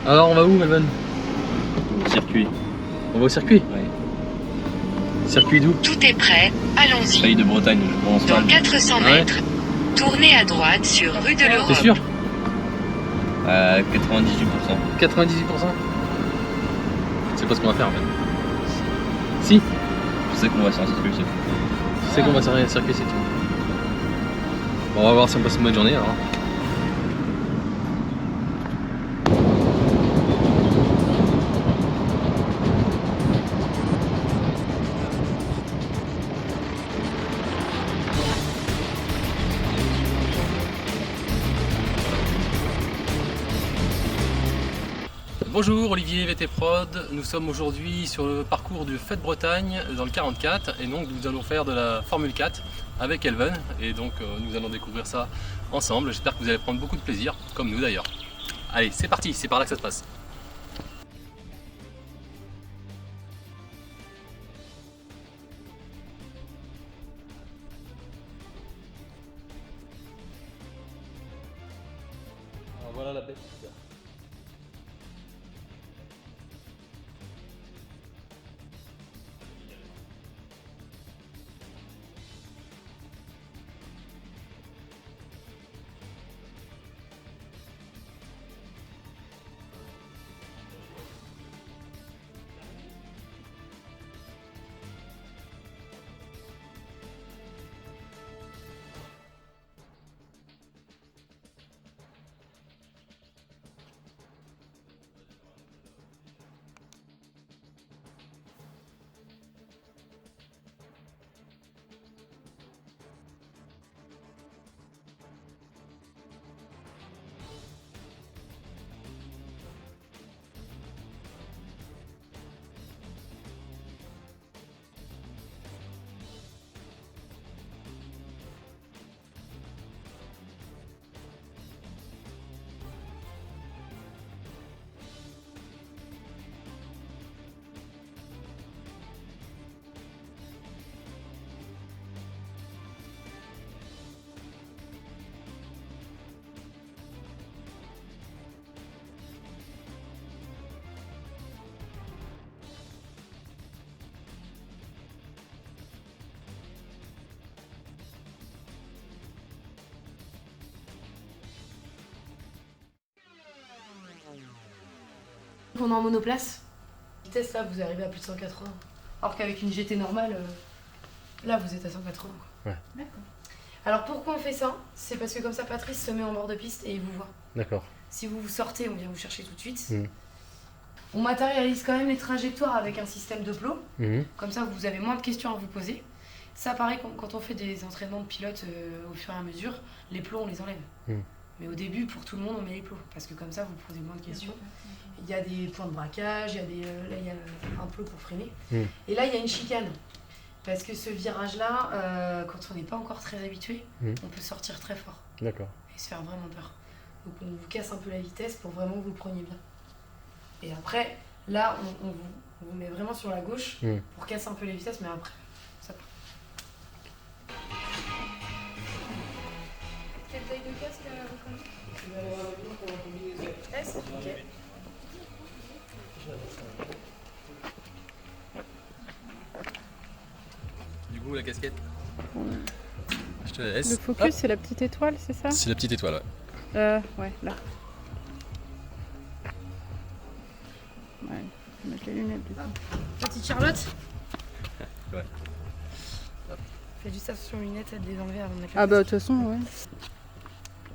Alors on va où, Elvan? Circuit. On va au circuit? Oui. Circuit d'où? Tout est prêt, allons-y. Pays de Bretagne, je pense. Dans 400 Ah ouais. mètres, tournez à droite sur rue de l'Europe. T'es sûr? 98%. 98%? C'est pas ce qu'on va faire en fait. Si? Je sais qu'on va sur un circuit, c'est tout. Tu sais qu'on va sur un circuit, c'est tout. Bon, on va voir si on passe une bonne journée alors. Bonjour, Olivier VT Prod. Nous sommes aujourd'hui sur le parcours du Fête Bretagne dans le 44 et donc nous allons faire de la Formule 4 avec Elvan et donc nous allons découvrir ça ensemble. J'espère que vous allez prendre beaucoup de plaisir, comme nous d'ailleurs. Allez, c'est parti, c'est par là que ça se passe. Alors voilà la bête. On est en monoplace. Vitesse là, vous arrivez à plus de 180. Alors qu'avec une GT normale, là vous êtes à 180. Ouais. D'accord. Alors pourquoi on fait ça? C'est parce que comme ça Patrice se met en bord de piste et il vous voit. D'accord. Si vous vous sortez, on vient vous chercher tout de suite. Mmh. On matérialise quand même les trajectoires avec un système de plots. Mmh. Comme ça vous avez moins de questions à vous poser. Ça pareil, quand on fait des entraînements de pilote au fur et à mesure, les plots on les enlève. Mmh. Mais au début, pour tout le monde, on met les plots. Parce que comme ça, vous posez moins de questions. Il y a des points de braquage, il y a des, là il y a un plot pour freiner. Et là il y a une chicane. Parce que ce virage-là, quand on n'est pas encore très habitué, on peut sortir très fort. D'accord. Et se faire vraiment peur. Donc on vous casse un peu la vitesse pour vraiment que vous le preniez bien. Et après, là on vous met vraiment sur la gauche pour casser un peu les vitesses, mais après, ça part. Quelle taille de casque vous conduisez? S, ok. Du coup, la casquette, je te la laisse. Le focus, c'est la petite étoile, c'est ça? C'est la petite étoile, ouais. Ouais, là. Ouais, faut mettre les lunettes du coup. Petite Charlotte. Ouais. Fais juste attention aux lunettes, à les enlever avant de mettre la Ah bah de casquette. toute façon, ouais.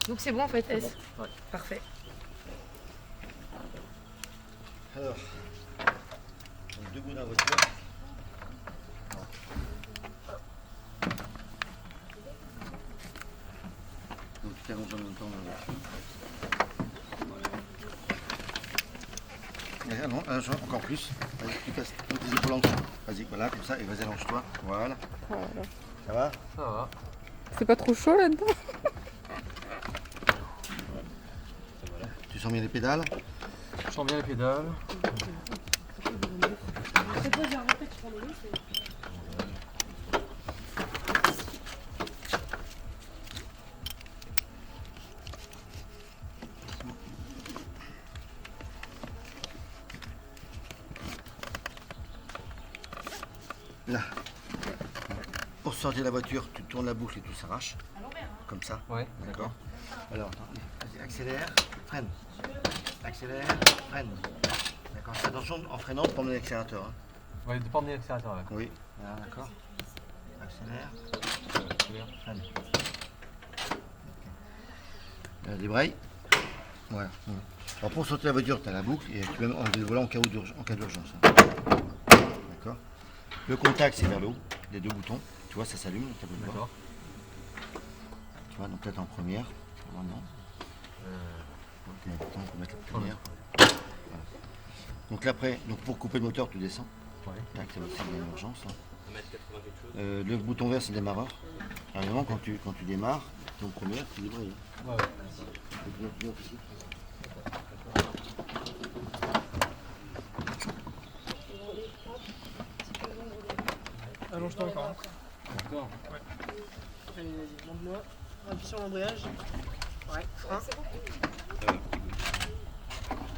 Donc c'est bon en fait, S. Ouais. Parfait. Alors, donc debout dans la voiture. Donc tu t'allonges en même temps dans la voiture. Ah non, encore plus. Vas-y, tu passes tes épaules en dessous. Vas-y, voilà, comme ça, et vas-y, allonge-toi. Voilà. Voilà. Ça va? Ça va. C'est pas trop chaud là-dedans? Tu sens bien les pédales? Je sens bien les pédales. Là. Pour sortir de la voiture, tu tournes la boucle et tout s'arrache. Comme ça. Ouais. D'accord. Alors, attends, vas-y, accélère, freine. Accélère, freine. D'accord. Fais attention en freinant de prendre l'accélérateur. Hein. Ouais, de prendre l'accélérateur là. Oui. Voilà, d'accord. Accélère, freine. Débraye. Voilà. Alors pour sortir la voiture, tu as la boucle et tu peux même enlever le volant en cas d'urgence. D'accord. Le contact, c'est vers le haut, les deux boutons. Tu vois, ça s'allume, le tableau de bord. D'accord. Tu vois, donc peut-être en première. Normalement. Ok, attends, on peut mettre la première. Voilà. Donc là, après, donc pour couper le moteur, tu descends. Ouais. Tac, c'est aussi une urgence. Hein. Le bouton vert, c'est le démarreur. Alors, évidemment, quand tu démarres, ton première, tu débrayes. Ouais. Allonge-toi encore. D'accord. Allez, vas-y, monte-moi. Appuie sur l'embrayage. Ouais, frein.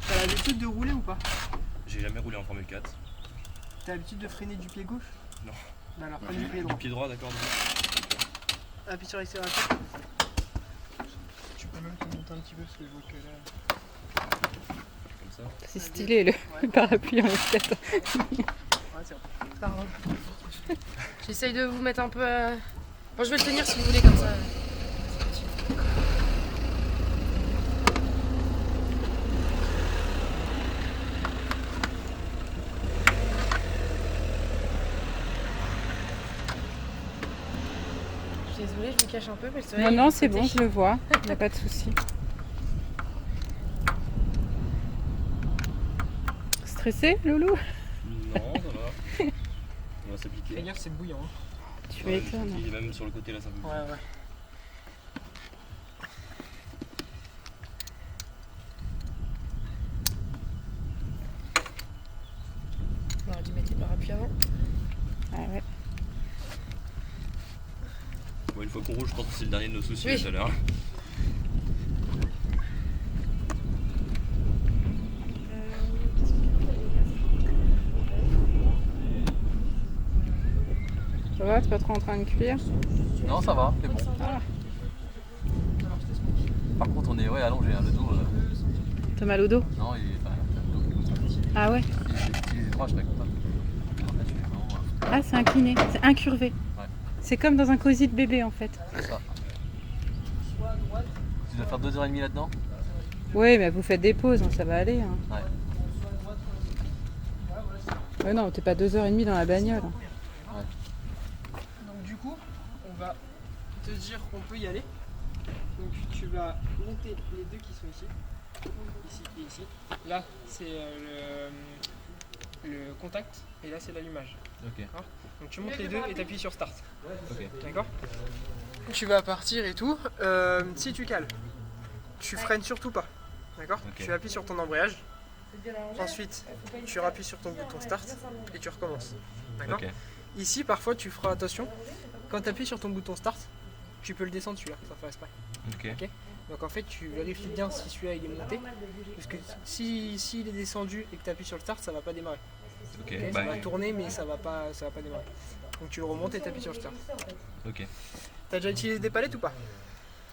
T'as l'habitude de rouler ou pas? J'ai jamais roulé en Formule 4. T'as l'habitude de freiner du pied gauche? Non. Bah alors, freine du pied droit. Du pied droit, d'accord. Appuie sur l'accélérateur. Tu peux même te monter un petit peu parce que je vois que là. Comme ça. C'est stylé le parapluie en F4. Ouais, c'est bon. Pardon. J'essaye de vous mettre un peu. Bon, je vais le tenir si vous voulez comme ça. Je suis désolée, je me cache un peu, mais le soleil. Non, c'est bon, je le vois. Il n'y a pas de souci. Stressé, Loulou? Non, ça va. On va Fais s'appliquer. gaffe, c'est bouillant. Hein. Tu m'étonnes. Il est même sur le côté là, ça peut. Ouais, ouais. On aurait dû mettre les parapluies avant. Ah ouais. Bon, une fois qu'on roule, je pense que c'est le dernier de nos soucis Oui. tout à l'heure. Ça va, t'es pas trop en train de cuire? Non, ça va, c'est bon. Ah. Par contre, on est allongé, hein, le dos. T'as mal au dos? Non, il est. Enfin, le dos, il est comme ça. Ah ouais? Il est étroit, je serais content. Là, je suis vraiment. Ah, c'est incliné, c'est incurvé. Ouais. C'est comme dans un cosy de bébé en fait. C'est ça. Tu dois faire 2h30 là-dedans? Oui, mais vous faites des pauses, hein, ça va aller. Hein. Ouais. Ouais, non, t'es pas 2h30 dans la bagnole. Hein. Donc, du coup, on va te dire qu'on peut y aller. Donc, tu vas monter les deux qui sont ici. Ici et ici. Là, c'est le contact et là, c'est l'allumage. Ok. Donc, tu montes les deux et tu appuies sur Start. Ok. D'accord? Tu vas partir et tout. Si tu cales, tu freines surtout pas. D'accord? Ok. Tu appuies sur ton embrayage. Ensuite, tu rappuies sur ton bouton Start et tu recommences. D'accord? Ok. Ici, parfois, tu feras attention. Quand tu appuies sur ton bouton Start, tu peux le descendre celui-là, ça fait exprès. Ok. Donc en fait, tu vérifies bien si celui-là il est monté. Parce que si il est descendu et que tu appuies sur le Start, ça va pas démarrer. Ok. Ok, Bah, ça va tourner, mais ça va pas démarrer. Donc tu le remontes et tu appuies sur le Start. ok. T'as déjà utilisé des palettes ou pas?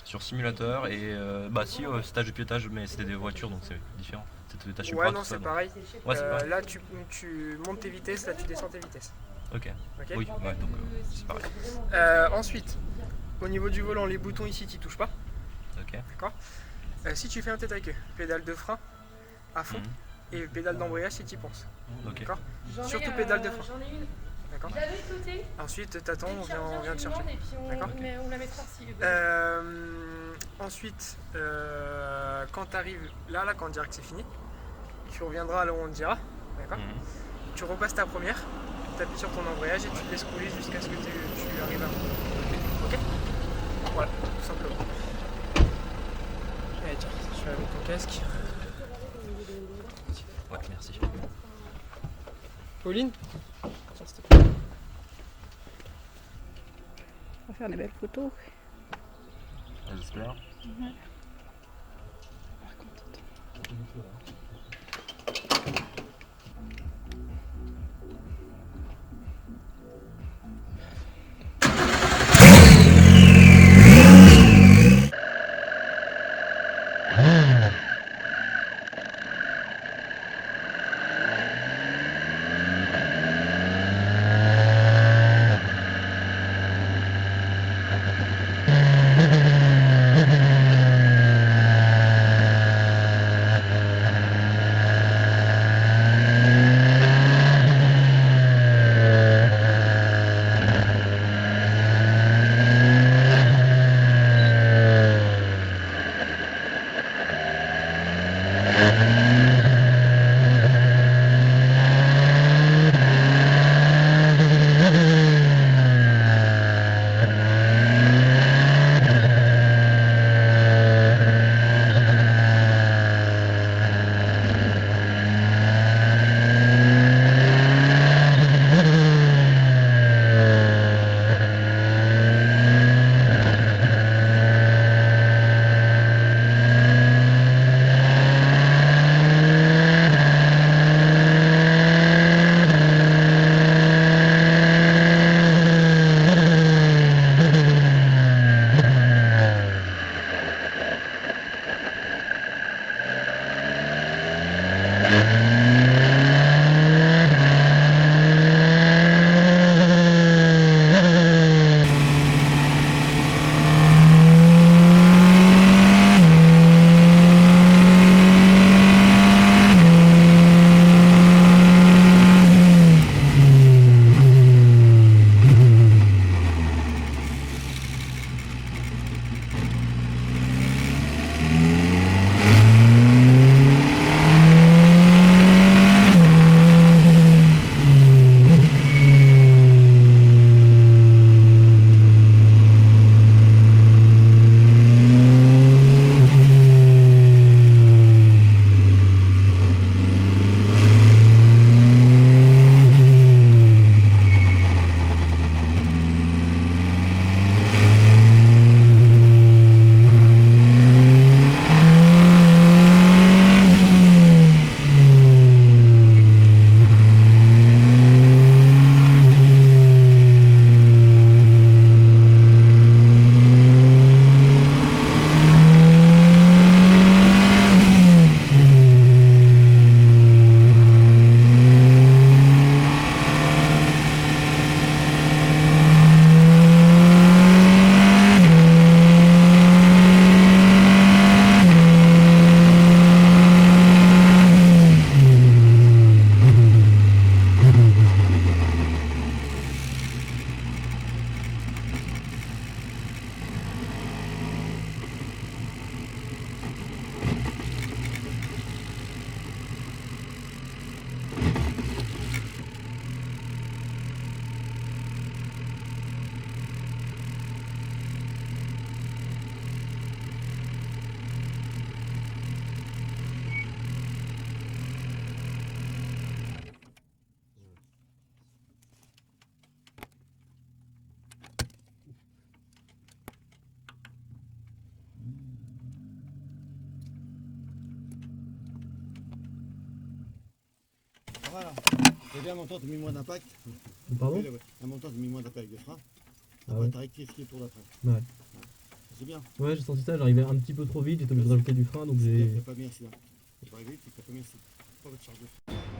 Sur simulateur et bah si stage de pilotage, mais c'était des voitures donc c'est différent. C'était des tâches Ouais, non, c'est pareil. Ouais, c'est pareil. Là, tu montes tes vitesses, là, tu descends tes vitesses. Ok. Ok. Oui, ouais, donc c'est pareil. Ensuite, au niveau du volant, les boutons ici, tu touches pas. Ok. D'accord. Si tu fais un tête à queue, pédale de frein à fond et pédale d'embrayage si tu y penses. Ok. D'accord. Surtout pédale de frein. J'en ai une. D'accord. Je l'avais de côté. Ensuite, t'attends, on vient te chercher. Et puis D'accord. on la mettra si. Ensuite, quand tu arrives là, quand on dira que c'est fini, tu reviendras là où on te dira. D'accord. Tu repasses ta première, tu appuies sur ton embrayage et tu te laisses couler jusqu'à ce que tu arrives à bout. Ok. Voilà, tout simplement. Allez, tiens, je vais avec ton casque. Ouais, merci. Pauline, tiens, s'il te plaît. On va faire des belles photos. J'espère. Voilà. C'est bien un montant de 1000 moins d'impact. Pardon? Un montant de 1000 moins d'impact de frein. Ah Après, ouais. t'as rectifié le tour d'après. Ouais. C'est bien. Ouais, j'ai senti ça, j'arrivais un petit peu trop vite, j'étais obligé de rajouter du frein donc T'as j'ai. pas mis ici. T'as pas mis ici. Pas votre charge de frein.